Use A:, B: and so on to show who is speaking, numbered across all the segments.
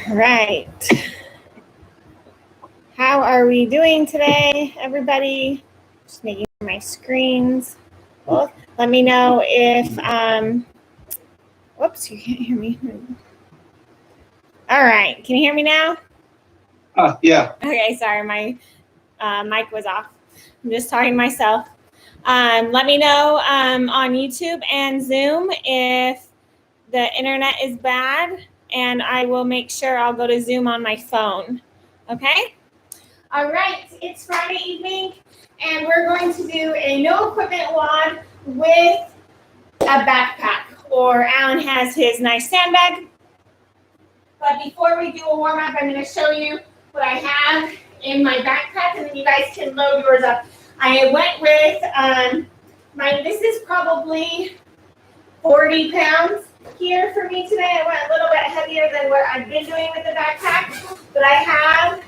A: Right. How are we doing today, everybody? Just making sure my screens both. Let me know if, whoops, you can't hear me. All right, can you hear me now?
B: Yeah.
A: Okay, sorry, my mic was off. I'm just talking to myself. Let me know on YouTube and Zoom if the internet is bad, and I will make sure I'll go to Zoom on my phone. Okay? All right, it's Friday evening, and we're going to do a no equipment WOD with a backpack, or Alan has his nice sandbag. But before we do a warm up, I'm going to show you what I have in my backpack, and then you guys can load yours up. I went with this is probably 40 pounds here for me today. I went a little bit heavier than what I've been doing with the backpack, but I have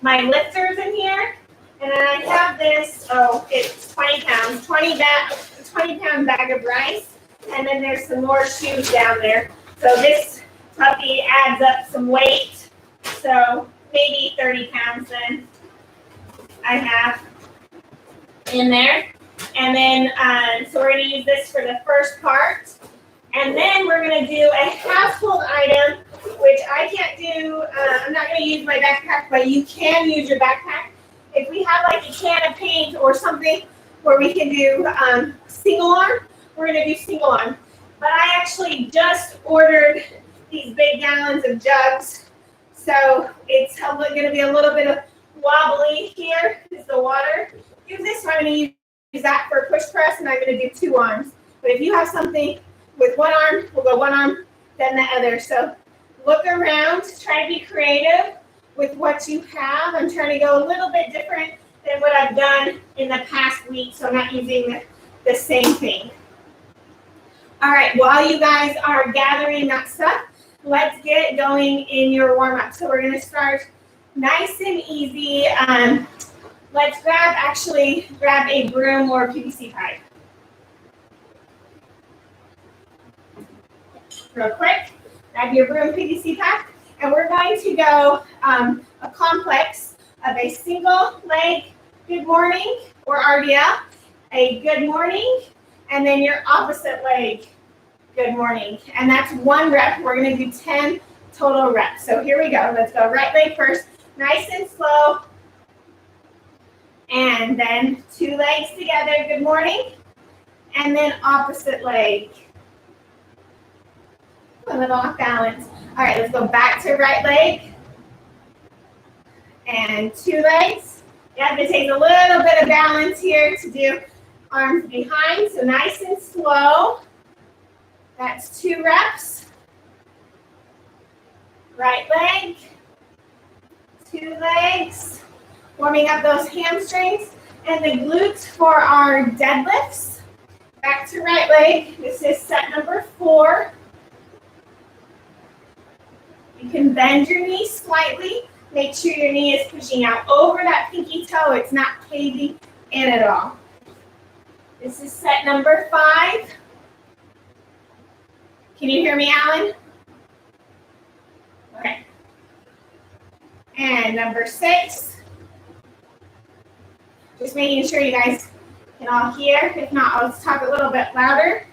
A: my lifters in here, and then I have this, it's 20 pounds, 20-pound bag of rice, and then there's some more shoes down there. So this puppy adds up some weight, so maybe 30 pounds then I have in there. And then, so we're going to use this for the first part. And then we're going to do a household item, which I can't do. I'm not going to use my backpack, but you can use your backpack. If we have like a can of paint or something where we can do single arm, we're going to do single arm. But I actually just ordered these big gallons of jugs, so it's going to be a little bit of wobbly here is the water. Use this one. I'm going to use that for push press, and I'm going to do 2 arms. But if you have something with 1 arm, we'll go 1 arm, then the other. So look around, try to be creative with what you have. I'm trying to go a little bit different than what I've done in the past week, so I'm not using the same thing. All right, while you guys are gathering that stuff, let's get going in your warm-up. So we're going to start nice and easy. Let's grab a broom or a PVC pipe. Real quick, grab your broom PVC pipe, and we're going to go a complex of a single leg good morning or RDL, a good morning, and then your opposite leg good morning. And that's 1 rep. We're going to do 10 total reps. So here we go. Let's go right leg first, nice and slow. And then 2 legs together, good morning. And then opposite leg. A little off balance. All right, let's go back to right leg. And 2 legs. Yeah, it takes a little bit of balance here to do arms behind. So nice and slow. That's 2 reps. Right leg. 2 legs. Warming up those hamstrings and the glutes for our deadlifts. Back to right leg. This is set number 4. You can bend your knee slightly. Make sure your knee is pushing out over that pinky toe. It's not caving in at all. This is set number 5. Can you hear me, Alan? Okay. And number 6. Just making sure you guys can all hear. If not, I'll just talk a little bit louder.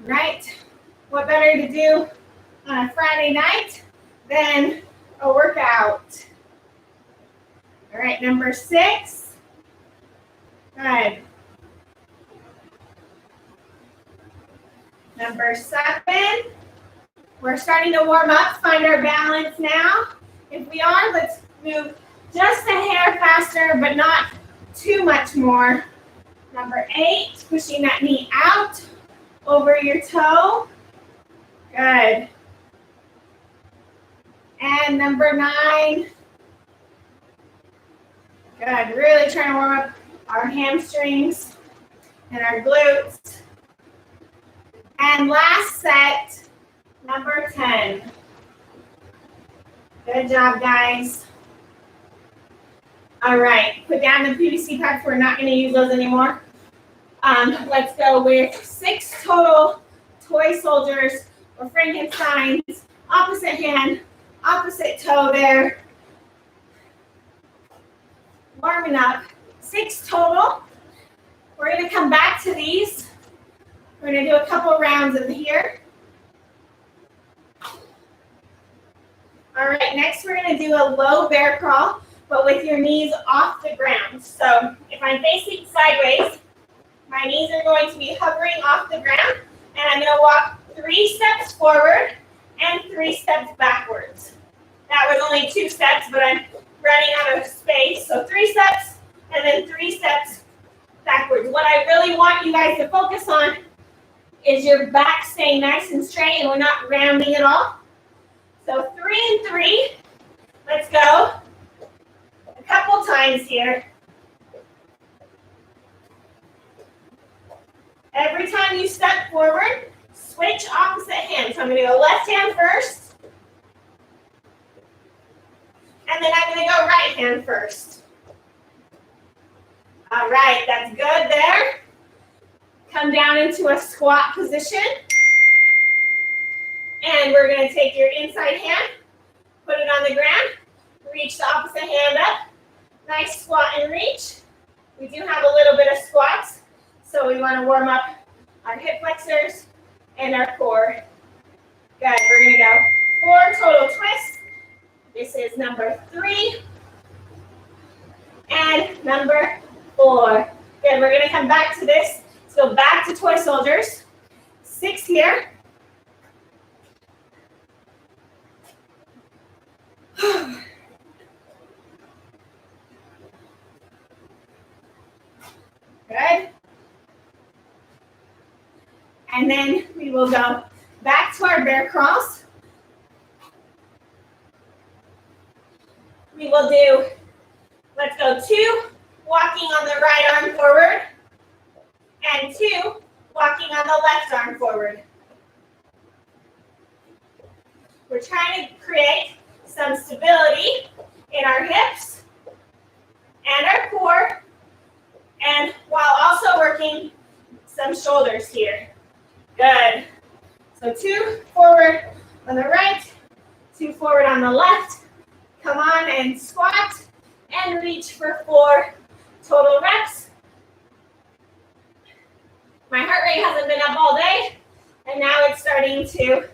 A: Right. What better to do on a Friday night than a workout? All right, number 6. Good. Number 7. We're starting to warm up, find our balance now. If we are, let's move just a hair faster, but not too much more. Number 8, pushing that knee out over your toe. Good. And number 9. Good. Really trying to warm up our hamstrings and our glutes. And last set, number 10. Good job, guys. All right, put down the PVC pipes. We're not going to use those anymore. Let's go with 6 total toy soldiers or Frankensteins, opposite hand, opposite toe there. Warming up. 6 total. We're going to come back to these. We're going to do a couple rounds of here. All right, next we're going to do a low bear crawl, but with your knees off the ground. So if I'm facing sideways, my knees are going to be hovering off the ground, and I'm going to walk 3 steps forward and 3 steps backwards. That was only 2 steps, but I'm running out of space. So 3 steps and then 3 steps backwards. What I really want you guys to focus on is your back staying nice and straight and we're not rounding at all. So 3 and 3. Let's go. A couple times here. Every time you step forward, switch opposite hand. So I'm going to go left hand first. And then I'm going to go right hand first. All right, that's good there. Come down into a squat position. And we're going to take your inside hand, put it on the ground, reach the opposite hand up. Nice squat and reach. We do have a little bit of squats, so we want to warm up our hip flexors and our core. Good, we're going to go 4 total twists. This is number 3 and number 4. Good, we're going to come back to this. Let's go back to toy soldiers. 6 here. Good. And then we will go back to our bear crawls. We will do, let's go 2 walking on the right arm forward and 2 walking on the left arm forward. We're trying to create some stability in our hips and our core, and while also working some shoulders here. Good. So 2 forward on the right, 2 forward on the left. Come on and squat and reach for 4 total reps. My heart rate hasn't been up all day, and now it's starting to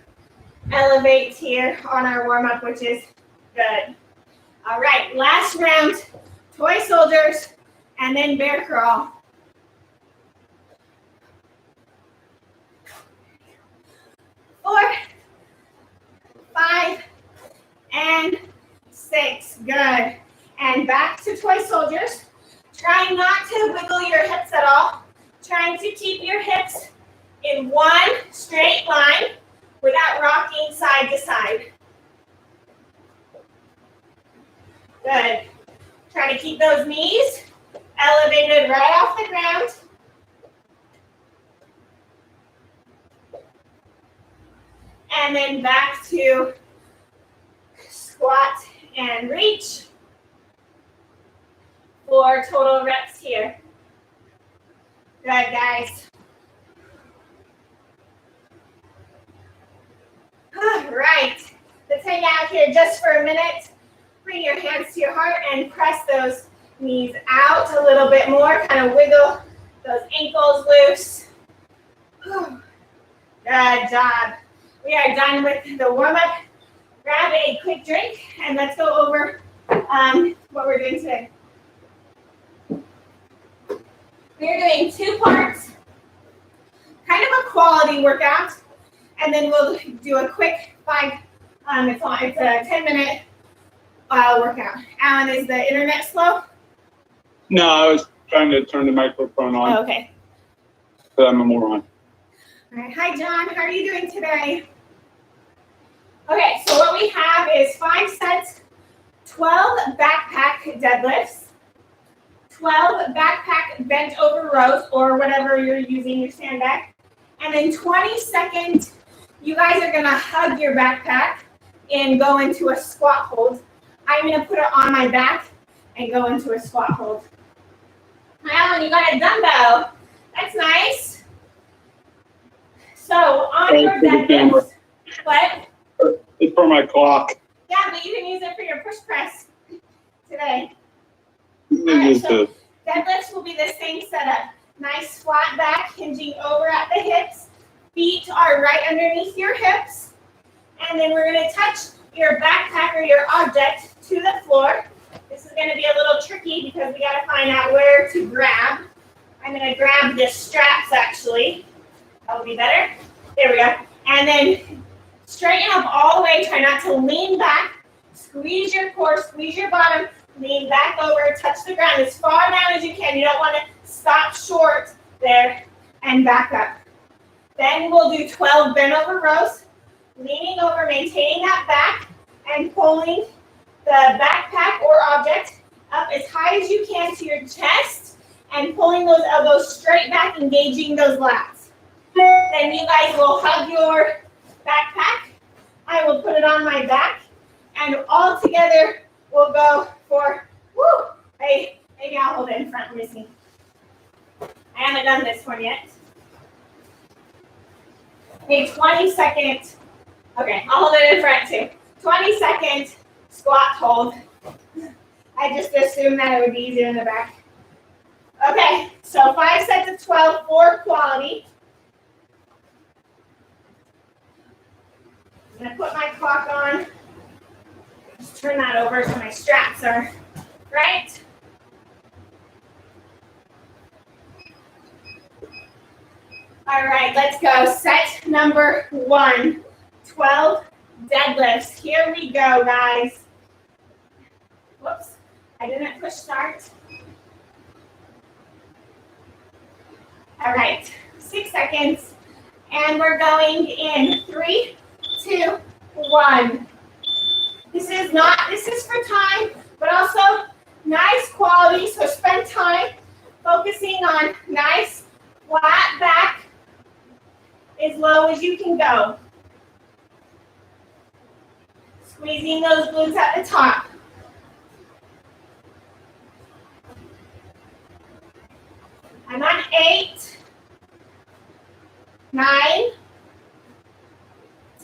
A: elevate here on our warm-up, which is good. All right, last round, toy soldiers, and then bear crawl. 4, 5, and 6. Good. And back to toy soldiers. Trying not to wiggle your hips at all. Trying to keep your hips in one straight line without rocking side to side. Good. Try to keep those knees elevated right off the ground. And then back to squat and reach. 4 total reps here. Good, guys. All right. Let's hang out here just for a minute. Bring your hands to your heart and press those knees out a little bit more. Kind of wiggle those ankles loose. Good job. We are done with the warm-up. Grab a quick drink and let's go over what we're doing today. We're doing 2 parts, kind of a quality workout, and then we'll do a quick 5, it's a 10-minute workout. Alan, is the internet slow?
B: No, I was trying to turn the microphone on.
A: Oh, okay.
B: But I'm a moron.
A: All right. Hi, John. How are you doing today? Okay, so what we have is 5 sets, 12 backpack deadlifts, 12 backpack bent over rows, or whatever you're using your sandbag, and then 20 seconds, you guys are going to hug your backpack and go into a squat hold. I'm going to put it on my back and go into a squat hold. Alan, you got a dumbbell. That's nice. So on your deadlifts, What?
B: It's for my clock.
A: Yeah, but you can use it for your push press today.
B: All
A: right, so deadlifts will be the same setup. Nice flat back, hinging over at the hips. Feet are right underneath your hips. And then we're going to touch your backpack or your object to the floor. This is going to be a little tricky because we got to find out where to grab. I'm going to grab the straps actually. That will be better. There we go. And then straighten up all the way. Try not to lean back. Squeeze your core, squeeze your bottom. Lean back over, touch the ground as far down as you can. You don't want to stop short there and back up. Then we'll do 12 bent over rows. Leaning over, maintaining that back and pulling the backpack or object up as high as you can to your chest and pulling those elbows straight back, engaging those lats. Then you guys will hug your backpack. I will put it on my back and all together we'll go for, hey, maybe I'll hold it in front. Let me see. I haven't done this one yet. A 20-second, okay, I'll hold it in front too. 20-second squat hold. I just assumed that it would be easier in the back. Okay, so 5 sets of 12 for quality. I'm gonna put my clock on. Just turn that over so my straps are right. All right, let's go. Set number 1, 12 deadlifts. Here we go, guys. Whoops, I didn't push start. All right, 6 seconds. And we're going in 3, 2, 1. This is for time, but also nice quality. So spend time focusing on nice flat back as low as you can go. Squeezing those glutes at the top. I'm on 8, 9,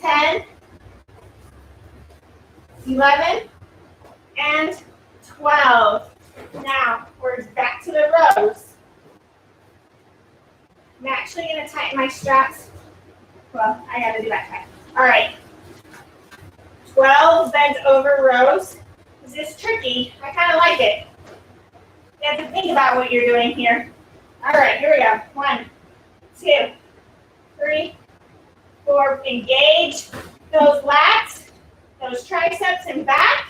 A: 10, 11, and 12. Now, we're back to the rows. I'm actually going to tighten my straps. Well, I got to do backpack. All right. 12 bent over rows. This is tricky. I kind of like it. You have to think about what you're doing here. All right, here we go. 1, 2, 3, 4. Engage those lats, those triceps and back.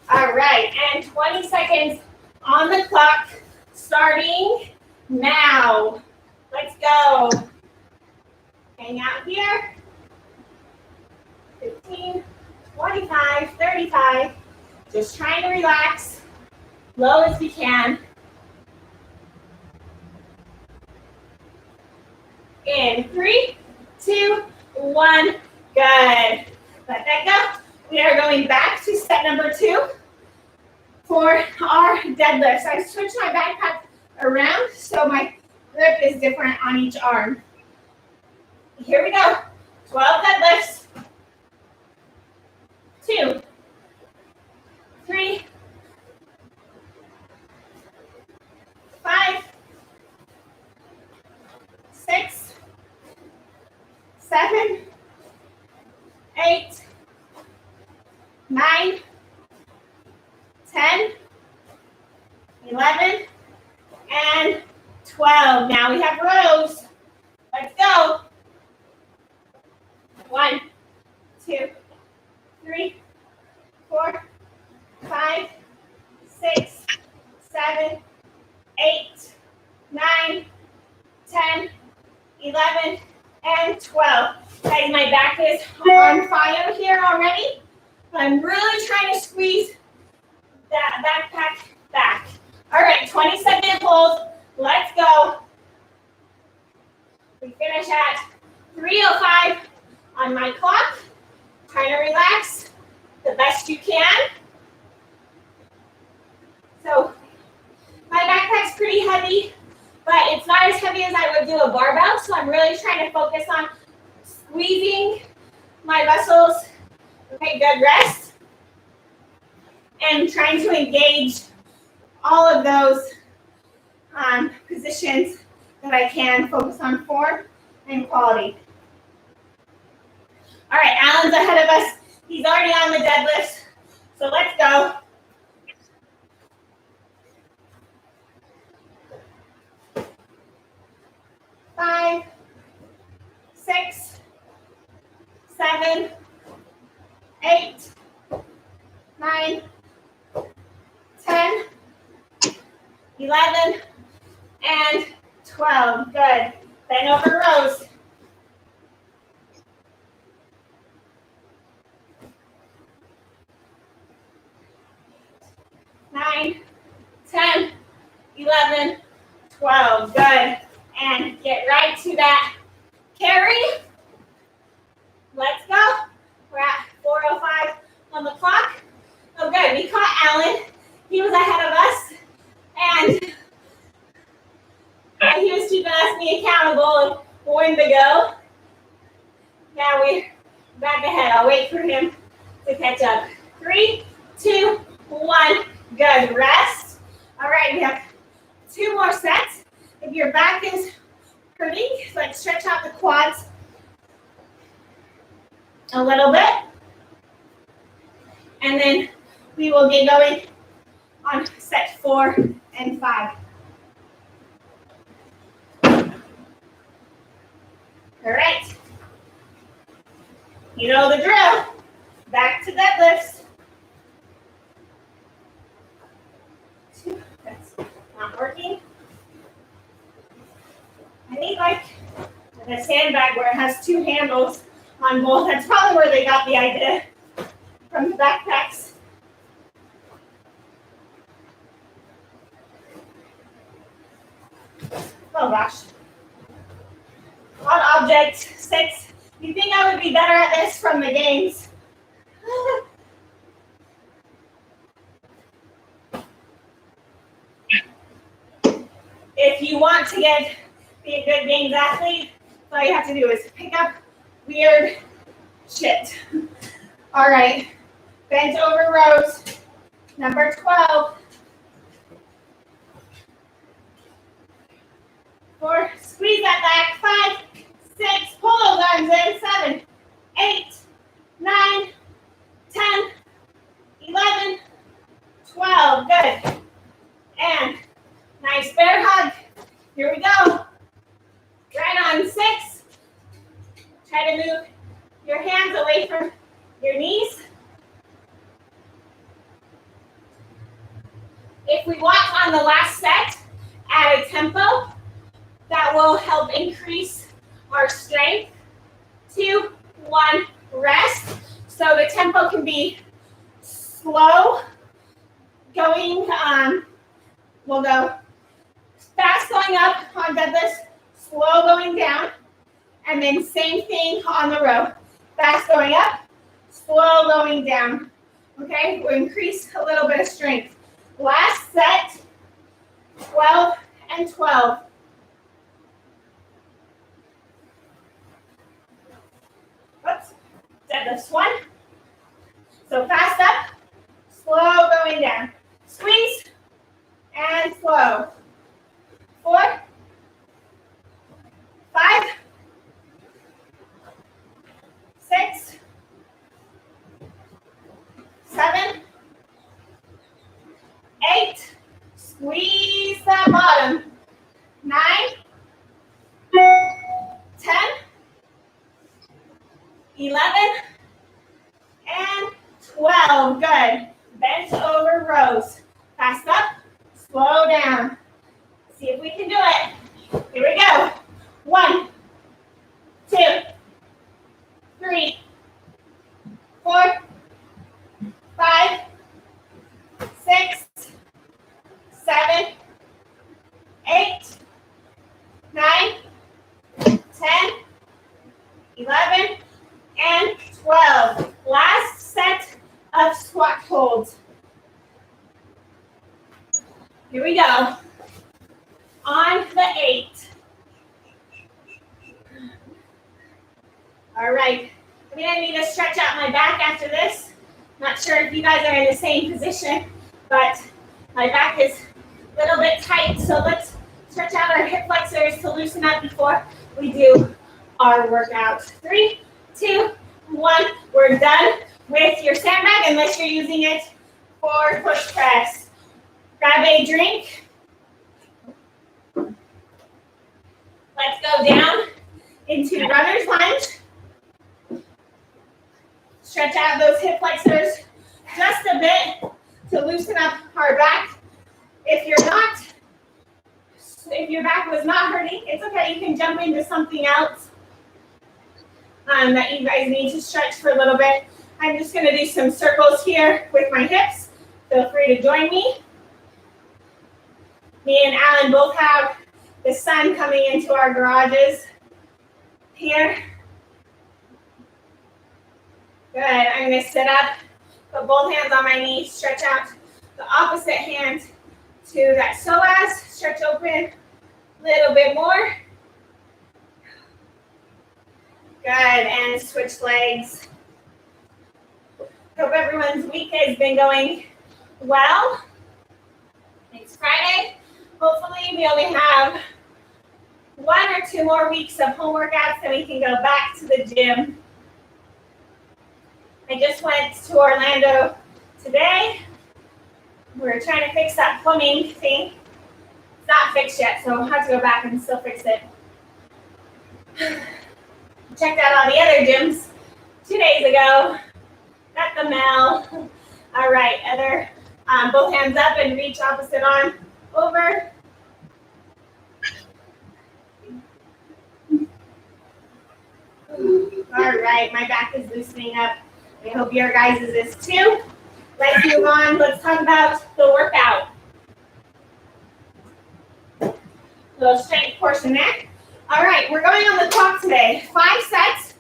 A: All right, and 20 seconds on the clock, starting now. Let's go. Hang out here. 15, 25, 35. Just trying to relax, low as we can. In 3, 2, 1, good. Let that go. We are going back to set number 2 for our deadlifts. I switched my backpack around so my grip is different on each arm. Here we go. 12 deadlifts. 2, 3, 5, 6, 7, 8, 9, 10, 11, and 12. Now we have rows. Let's go. 1, 2, 3, 4, 5, 6, 7, 8, 9, 10, 11, and 12. Guys, my back is on fire here already. I'm really trying to squeeze that backpack back. All right, 20-second hold. Let's go. We finish at 3:05 on my clock. Trying to relax the best you can. So my backpack heavy, but it's not as heavy as I would do a barbell. So I'm really trying to focus on squeezing my muscles. Okay, good rest. And trying to engage all of those positions that I can focus on form and quality. All right, Alan's ahead of us. He's already on the deadlifts. So let's go. Five, 6, 7, 8, 9, 10, 11, and 12. Good. Bend over rows. 9, 10, 11, 12. Good. And get right to that carry. Let's go. We're at 4:05 on the clock. Oh, good. We caught Alan. He was ahead of us. And he was keeping me accountable of when to go. Now we're back ahead. I'll wait for him to catch up. 3, 2, 1. Good. Rest. All right. We have 2 more sets. If your back is hurting, like stretch out the quads a little bit. And then we will get going on set 4 and 5. All right. You know the drill. Back to deadlifts. That's not working. I need like a sandbag where it has 2 handles on both. That's probably where they got the idea from the backpacks. Oh gosh. On object 6. You think I would be better at this from the games? If you want to be a good games athlete, all you have to do is pick up weird shit. All right, bent over rows, number 12. 4, squeeze that back, 5, 6, pull those arms in, 7, 8, 9, 10, 11, 12, good. And nice bear hug, here we go. Right on 6, try to move your hands away from your knees. If we walk on the last set at a tempo, that will help increase our strength. 2, 1, rest. So the tempo can be slow going, we'll go fast going up on deadlifts, slow going down, and then same thing on the row. Fast going up, slow going down. Okay, we'll increase a little bit of strength. Last set, 12 and 12. Oops, deadlifts 1. So fast up, slow going down. Squeeze and slow. 4, 5, 6, 7, 8. Squeeze that bottom. 9, 10, 11, and 12. Good. Bent over rows. Fast up, slow down. See if we can do it. Here we go. 1, 2, 3, 4, 5, 6, 7, 8, 9, 10, 11, and 12. Last set of squat holds. Here we go. on the 8. All right. I'm going to need to stretch out my back after this. Not sure if you guys are in the same position, but my back is a little bit tight. So let's stretch out our hip flexors to loosen up before we do our workout. 3, 2, 1. We're done with your sandbag unless you're using it for push press. Grab a drink. Let's go down into runner's lunge. Stretch out those hip flexors just a bit to loosen up our back. If your back was not hurting, it's okay. You can jump into something else that you guys need to stretch for a little bit. I'm just going to do some circles here with my hips. Feel free to join me. Me and Alan both have the sun coming into our garages here. Good. I'm going to sit up, put both hands on my knees, stretch out the opposite hand to that psoas, stretch open a little bit more. Good. And switch legs. Hope everyone's week has been going well. It's Friday. Hopefully we only have 1 or 2 more weeks of home workouts, then we can go back to the gym. I just went to Orlando today. We're trying to fix that plumbing thing. It's not fixed yet, so I'll have to go back and still fix it. Checked out all the other gyms 2 days ago. Got the mail. All right, both hands up and reach opposite arm over. All right, my back is loosening up. I hope your guys' is too. Let's move on. Let's talk about the workout. Little strength portion there. All right, we're going on the clock today. 5 sets,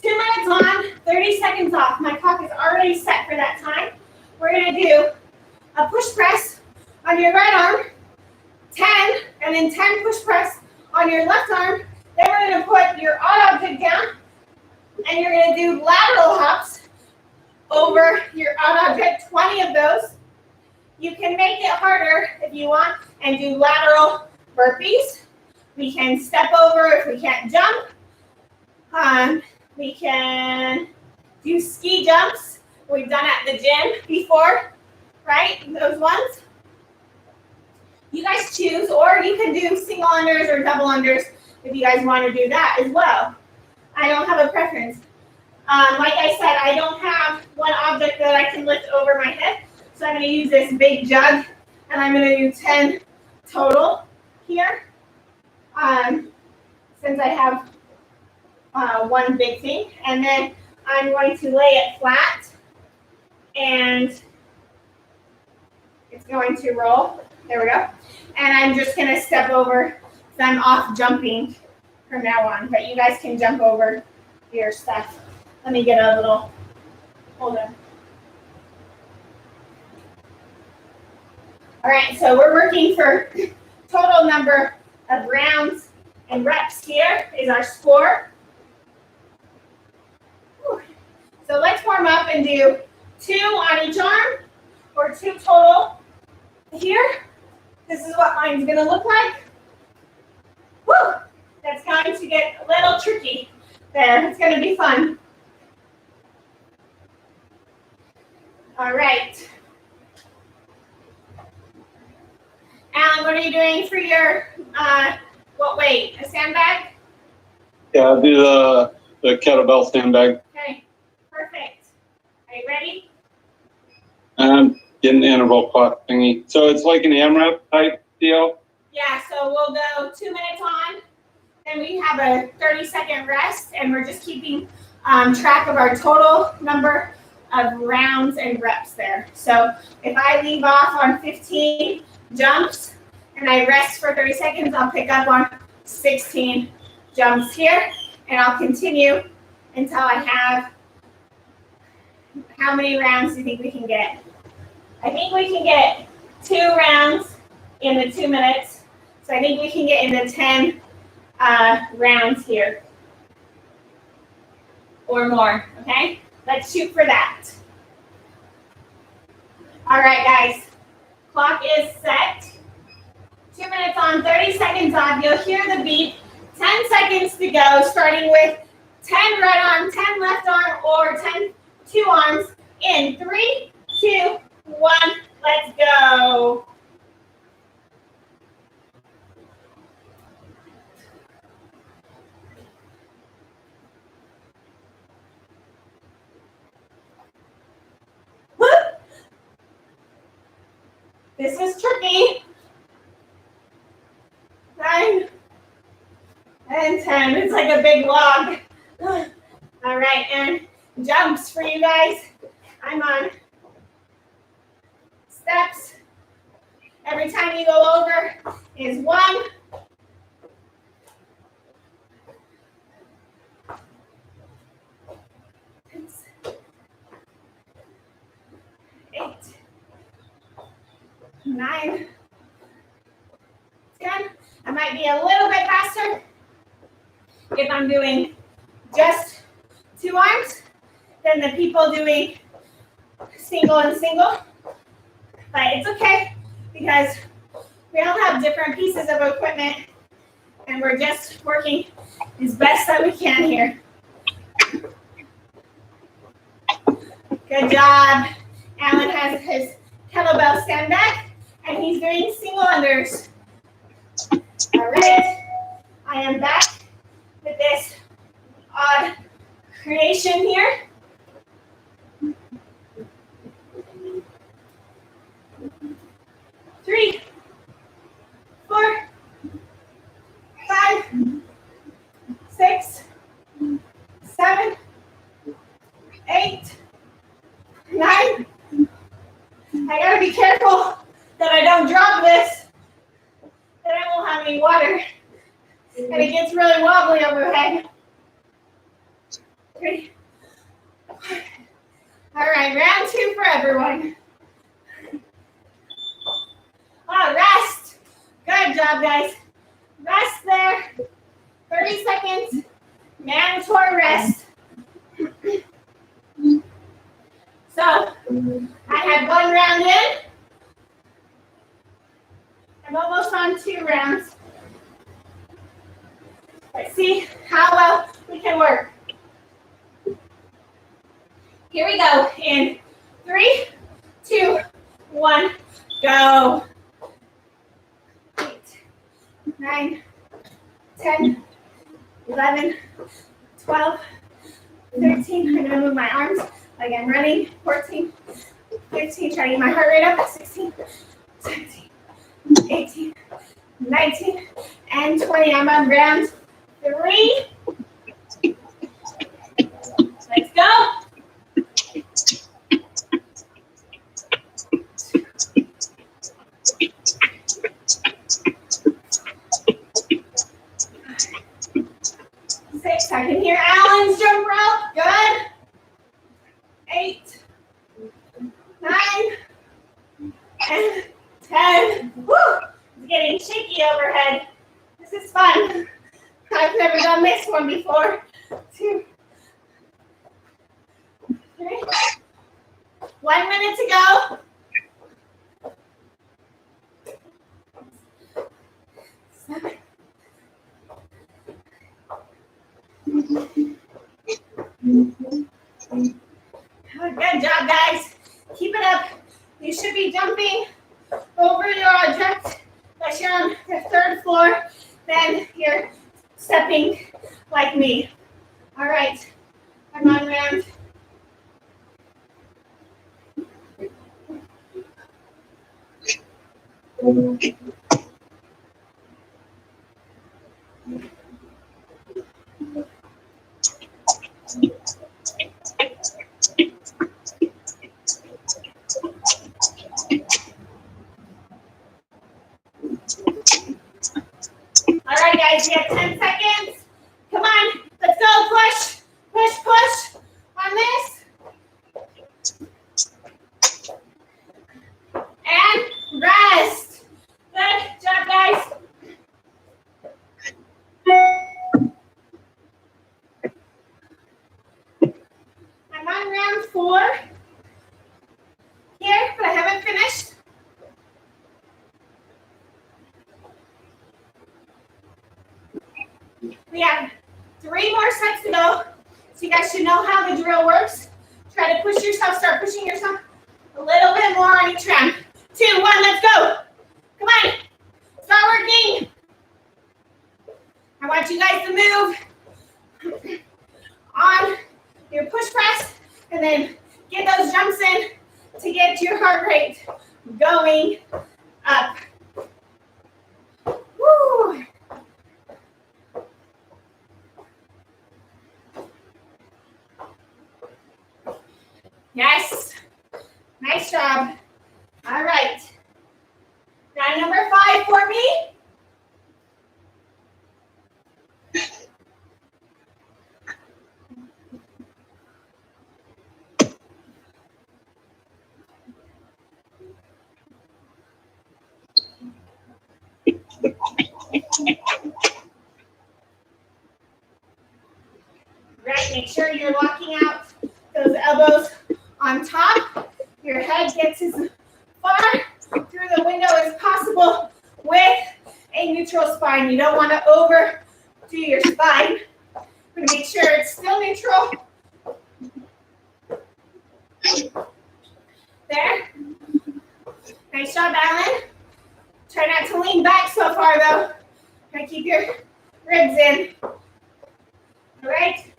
A: 2 minutes on, 30 seconds off. My clock is already set for that time. We're going to do a push press on your right arm, 10, and then 10 push press on your left arm. Then we're going to put your odd object down, and you're going to do lateral hops over your odd object, 20 of those. You can make it harder if you want and do lateral burpees. We can step over if we can't jump. We can do ski jumps. We've done at the gym before, right? Those ones. You guys choose, or you can do single unders or double unders if you guys want to do that as well. I don't have a preference. Like I said, I don't have one object that I can lift over my head, so I'm going to use this big jug, and I'm going to do 10 total here, since I have one big thing. And then I'm going to lay it flat, and it's going to roll. There we go. And I'm just going to step over, so I'm off jumping from now on, but you guys can jump over your stuff. Let me get a little, hold on. All right, so we're working for total number of rounds and reps here is our score. Whew. So let's warm up and do 2 on each arm, or 2 total here. This is what mine's gonna look like. Woo! That's going to get a little tricky there. It's gonna be fun. All right. Alan, what are you doing for your, what weight? A sandbag?
B: Yeah, I'll do the kettlebell sandbag.
A: Okay, perfect. Are you ready?
B: I'm getting the interval clock thingy. So it's like an AMRAP type deal?
A: Yeah, so we'll go 2 minutes on, then we have a 30-second rest, and we're just keeping track of our total number of rounds and reps there. So if I leave off on 15 jumps and I rest for 30 seconds, I'll pick up on 16 jumps here, and I'll continue until I have, how many rounds do you think we can get? I think we can get 2 rounds in the 2 minutes. So I think we can get into 10 rounds here or more, okay? Let's shoot for that. All right, guys, clock is set. 2 minutes on, 30 seconds off. You'll hear the beep. 10 seconds to go, starting with 10 right arm, 10 left arm, or 10 two arms in 3, 2, 1. Let's go. This is tricky. 9 and 10. It's like a big log. All right, and jumps for you guys. I'm on steps. Every time you go over is 1. 8, 9, 10. I might be a little bit faster if I'm doing just 2 arms than the people doing single and single. But it's okay because we all have different pieces of equipment and we're just working as best that we can here. Good job. Alan has his kettlebell stand back and he's doing single unders. All right, I am back with this odd creation here. Three, 4, 5, 6, 7, 8, 9. I gotta be careful that I don't drop this, that I won't have any water. And it gets really wobbly overhead. 3. All right, round 2 for everyone. Rest. Good job, guys. Rest there. 30 seconds. Mandatory rest. So, I had 1 round in. I'm almost on 2 rounds. Let's see how well we can work. Here we go. In 3, 2, 1, go. 8, 9, 10, 11, 12, 13. I'm gonna move my arms like I'm running. 14, 15. Try to get my heart rate up. 16, 17, 18, 19, and 20. I'm on round 3. Let's go. I can hear Alan's jump rope. Good. 8, 9, and 10. Woo! It's getting shaky overhead. This is fun. I've never done this one before. 2, 3. 1 minute to go. 7. Good job, guys. Keep it up. You should be jumping over your object. Unless you're on the 3rd floor, then you're stepping like me. All right. I'm on round. All right, guys, you have 10 seconds. Come on, let's go. Push, push, push on this. And rest. Good job, guys. We have 3 more sets to go. So you guys should know how the drill works. Try to push yourself, start pushing yourself a little bit more on each round. 2, 1, let's go. Come on. Start working. I want you guys to move on your push press and then get those jumps in to get your heart rate going up. Woo. Yes. Nice job. All right. Round number 5 for me. Right, make sure you're locking out those elbows on top. Your head gets as far through the window as possible with a neutral spine. You don't want to overdo your spine. We're going to make sure it's still neutral. There. Nice job, Alan. Try not to lean back so far, though. Try to keep your ribs in. All right.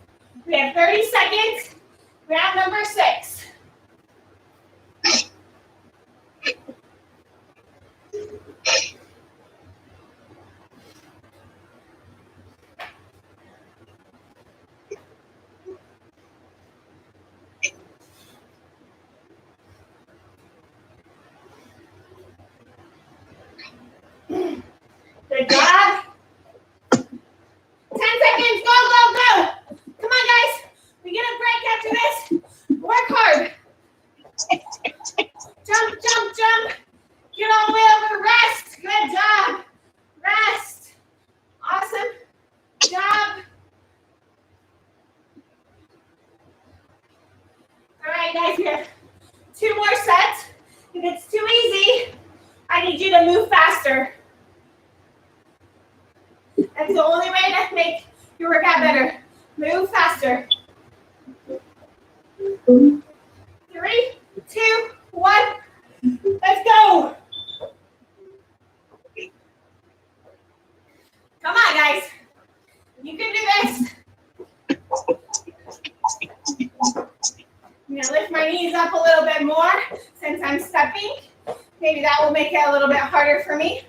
A: We have 30 seconds. Round number 6. Good job. 10 seconds. Go, go, go. Come on, guys. We get a break after this. Work hard. Jump, jump, jump. Get all the way over. Rest. Good job. Rest. Awesome job. All right, guys, we have 2 more sets. If it's too easy, I need you to move faster. That's the only way to make your workout better. Move faster. 3, 2, 1. Let's go. Come on, guys. You can do this. I'm going to lift my knees up a little bit more since I'm stepping. Maybe that will make it a little bit harder for me.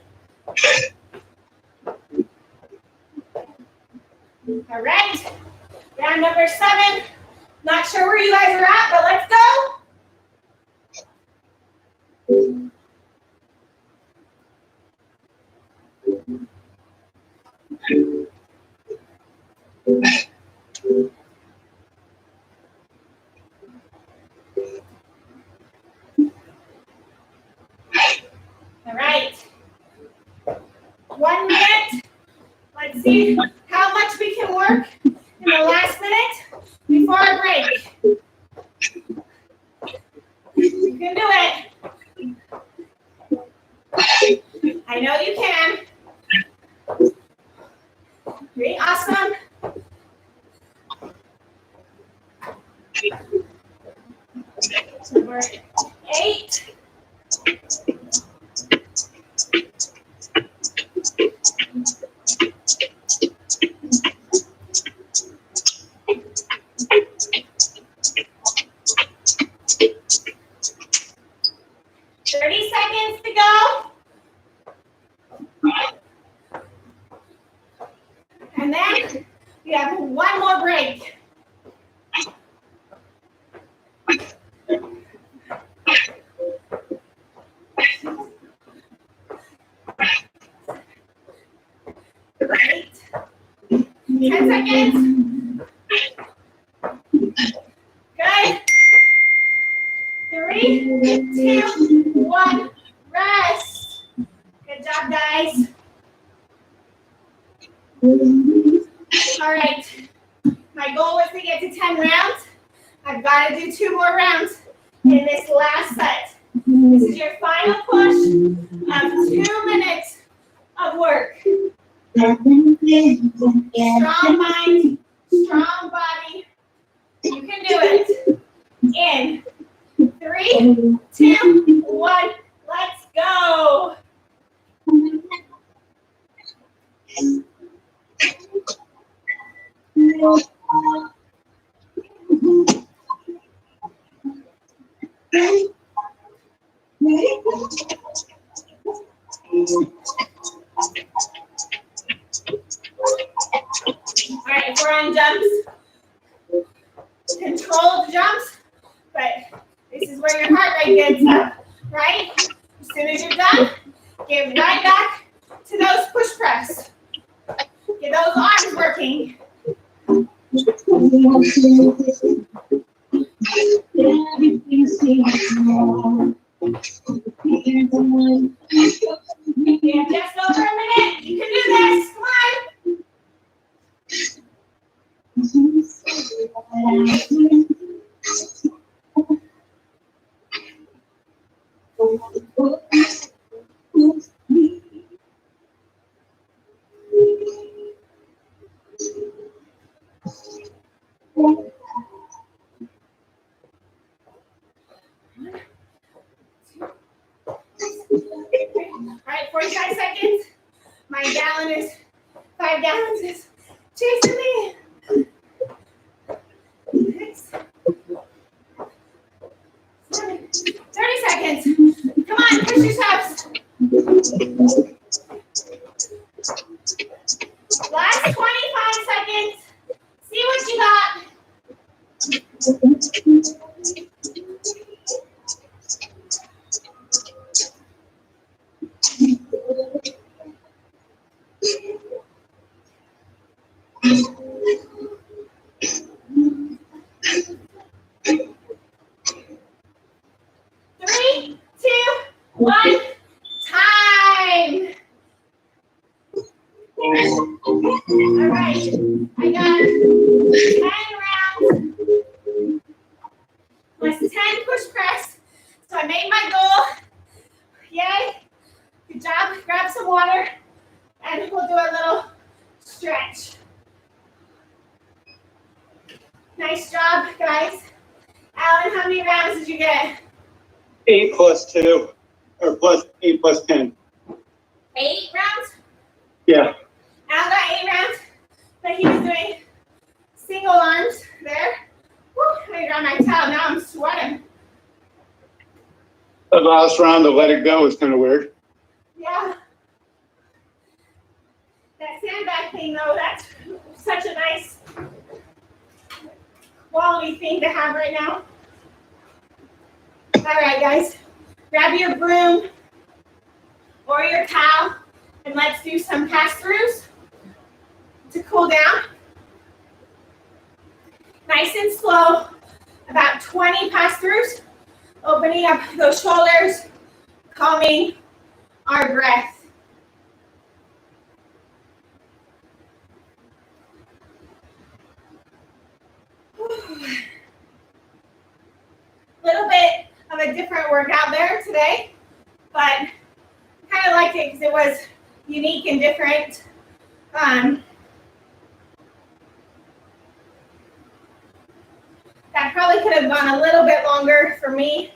A: All right. Round number 7. Not sure where you guys are at, but let's go. All right. 1 minute. Let's see how much we can work in the last minute before our break. You can do it. I know you can. Great, awesome. Number 8. And then we have 1 more break. Great. 10 seconds. Good. 3, 2, 1. Rest. Good job, guys. All right. My goal was to get to 10 rounds. I've got to do 2 more rounds in this last set. This is your final push of 2 minutes of work. Strong mind, strong body. You can do it. In 3, 2, 1. Let's go. All right, if we're on jumps, controlled jumps, but this is where your heart rate gets up, right? As soon as you're done, get right back to those push press. Get those arms working. Yeah, just over a minute. You can do this. Come on. All right, 45 seconds. My gallon is 5 gallons is chasing me. 6, 7, 30 seconds. Come on, push yourselves. Last 25 seconds. See what you got. Three, 2, 1. Time. All right, I got 10 rounds. Plus 10 push press. So I made my goal. Yay. Good job. Grab some water and we'll do a little stretch. Nice job, guys. Alan, how many rounds did you get?
B: 8 plus 2, or plus 8 plus 10.
A: 8 rounds?
B: Yeah.
A: Al got 8 rounds, but he was doing single arms there. Woo, I got my towel. Now I'm sweating.
B: The last round to let it go was kind of weird.
A: Yeah. That sandbag thing, though, that's such a nice quality thing to have right now. All right, guys. Grab your broom or your towel, and let's do some pass-throughs to cool down. Nice and slow, about 20 pass-throughs, opening up those shoulders, calming our breath. Little bit of a different workout there today, but kind of liked it because it was unique and different. That probably could have gone a little bit longer for me,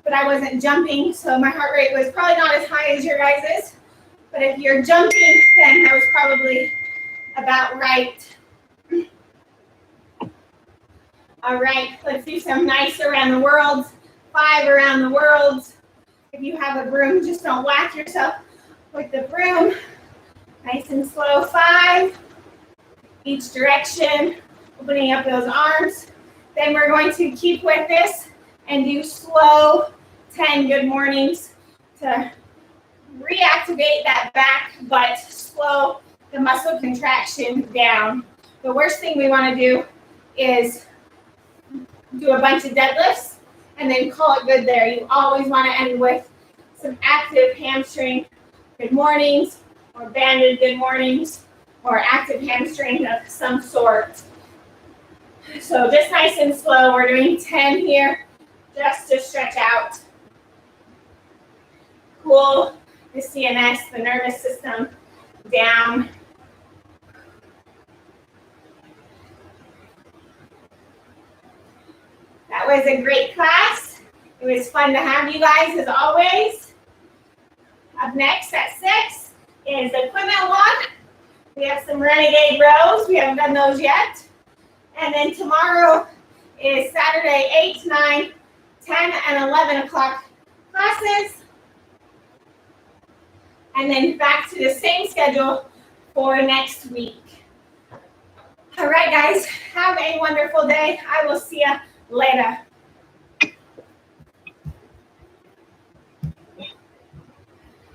A: but I wasn't jumping, so my heart rate was probably not as high as your guys's. But if you're jumping, then that was probably about right. All right, let's do some nice around the world. 5 around the world. If you have a broom, just don't whack yourself with the broom. Nice and slow, 5. Each direction, opening up those arms. Then we're going to keep with this and do slow 10 good mornings to reactivate that back, but slow the muscle contraction down. The worst thing we want to do is do a bunch of deadlifts and then call it good there. You always want to end with some active hamstring good mornings or banded good mornings or active hamstring of some sort. So just nice and slow. We're doing 10 here just to stretch out. Cool the CNS, the nervous system down. That was a great class. It was fun to have you guys as always. Up next at 6 is equipment walk. We have some renegade rows. We haven't done those yet. And then tomorrow is Saturday, 8, 9, 10, and 11 o'clock classes. And then back to the same schedule for next week. All right, guys, have a wonderful day. I will see you later.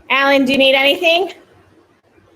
A: Alan, do you need anything?